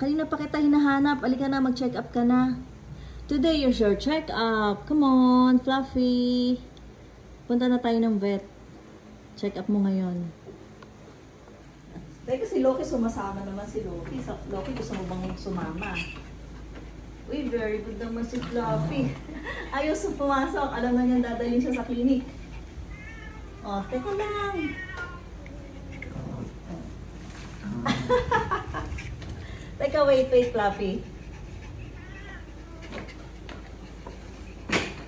Kanina pa kita hinahanap. Alika na, mag-check up ka na. Today is your check up. Come on, Fluffy. Punta na tayo ng vet. Check up mo ngayon. Teka, si Loki sumasama naman si Loki. Loki, gusto mo bang sumama? Uy, very good naman si Fluffy. Ayaw sa pumasok. Alam na niyan dadalhin siya sa clinic. Oh, teka lang. Teka, wait, Fluffy.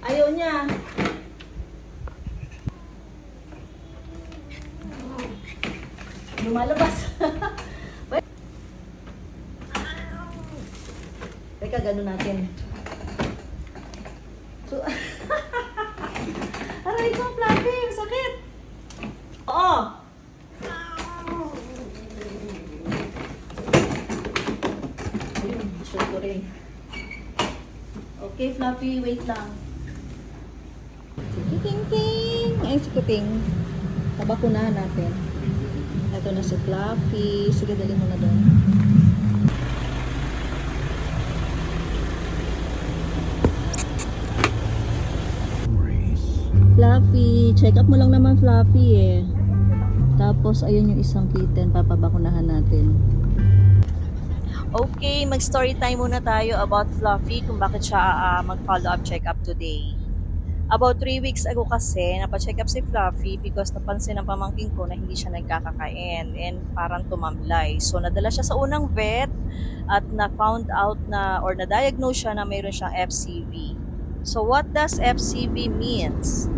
Ayaw niya. Lumalabas. Teka, gano'n natin. So, aray ko, Fluffy, sakit. Oo. Ayun, sure ko rin. Okay, Fluffy, wait lang. Sige, ting-ting. Ay, si Kuting. Tabakunahan natin. Ito na si Fluffy. Sige, dali mo na doon. Fluffy, check up mo lang naman Fluffy eh. Tapos ayun yung isang kitten, papabakunahan natin. Okay, mag-story time muna tayo about Fluffy kung bakit siya mag-follow up check up today. About 3 weeks ago kasi, napacheck up si Fluffy because napansin ng pamangkin ko na hindi siya nagkakakain and parang tumamlay. So, nadala siya sa unang vet at na-found out na or na-diagnose siya na mayroon siyang FCV. So, what does FCV means?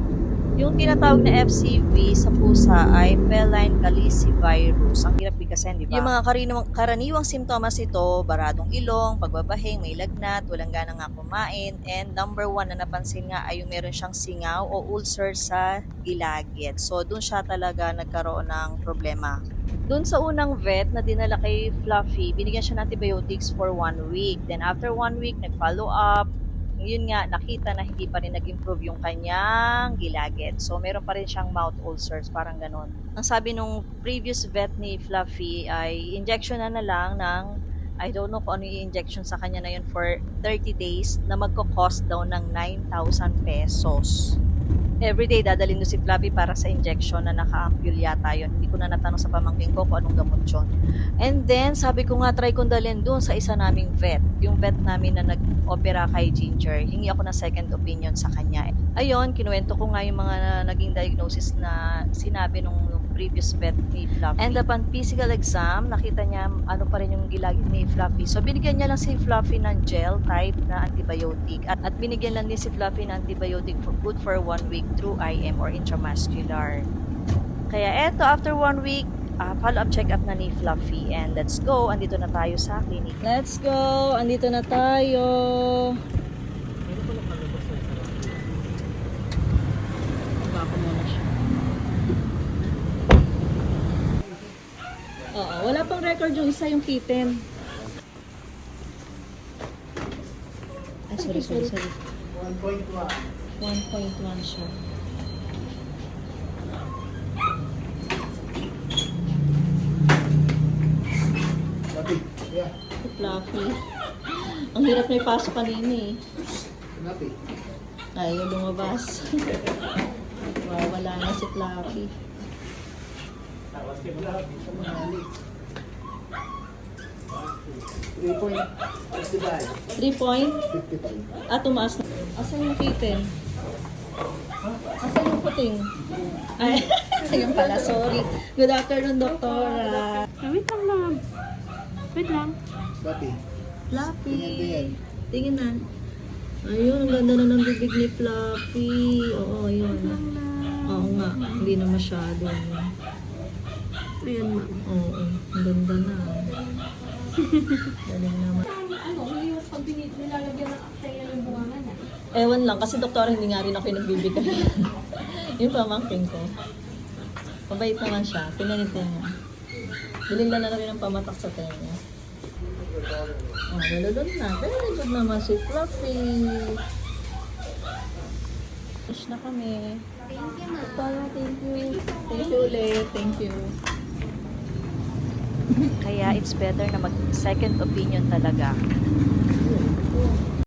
Yung tinatawag na FCV sa pusa ay feline calicivirus. Ang hirap bigkasin, di ba? Yung mga karaniwang simptomas ito, baradong ilong, pagbabahing, may lagnat, walang gana nga kumain, and number 1 na napansin nga ay yung meron siyang singaw o ulcer sa gilagid. So, dun siya talaga nagkaroon ng problema. Dun sa unang vet na dinala kay Fluffy, binigyan siya ng antibiotics for 1 week. Then after 1 week, nag-follow up. Yun nga, nakita na hindi pa rin nag-improve yung kanyang gilagid. So, meron pa rin siyang mouth ulcers, parang ganon. Ang sabi nung previous vet ni Fluffy ay injection na lang ng, I don't know kung ano yung injection sa kanya na yun for 30 days na magko-cost daw ng 9,000 pesos. Everyday dadalhin si Fluffy para sa injection na naka-ampule yata yun. Hindi ko na natanong sa pamangkin ko kung anong gamot yun. And then, sabi ko nga, try kong dalhin dun sa isa naming vet. Yung vet namin na nag-opera kay Ginger. Hingi ako ng second opinion sa kanya. Ayun, kinuwento ko nga yung mga naging diagnosis na sinabi nung previous vet ni Fluffy. And upon physical exam, nakita niya ano pa rin yung gilagid ni Fluffy. So, binigyan niya lang si Fluffy ng gel type na antibiotic. At binigyan lang din si Fluffy ng antibiotic for good for 1 week through IM or intramuscular. Kaya eto, after 1 week, follow-up check-up na ni Fluffy. And let's go, andito na tayo sa clinic. Let's go, andito na tayo. Baka muna siya. Oo, wala pang record yung isa, yung kitten. Ay, sorry. 1.1 siya. Fluffy. Ang hirap na ipasok kanina eh. Ayaw lumabas. Wala na si Fluffy. 3 point? Tumaas na. Asan yung kitten? Asan yung puting? Ay, ayun pala, sorry. Good afternoon, Doktora. Wait lang, ma'am. Wait lang. Fluffy. Tingin na. Ayun, ang ganda na ng bibig ni Fluffy. Oo, ayun. Oo nga, hindi na masyado. Ayan, ma'am. Oo, ang ganda na. Galing naman. Ano, yung pag nilalagyan ng aktayan yung bunga na. Ewan lang, kasi doktora hindi nga rin ako yung nagbibigay. Yung pamangkin ko. Mabait naman siya, pinanito niya. Bilhin na rin ang pamatak sa tenga. Oh, nalulun na. Very good naman si Fluffy. Push na kami. Thank you, ma'am. Thank you. Thank you ulit. Thank you. Kaya it's better na mag second opinion talaga.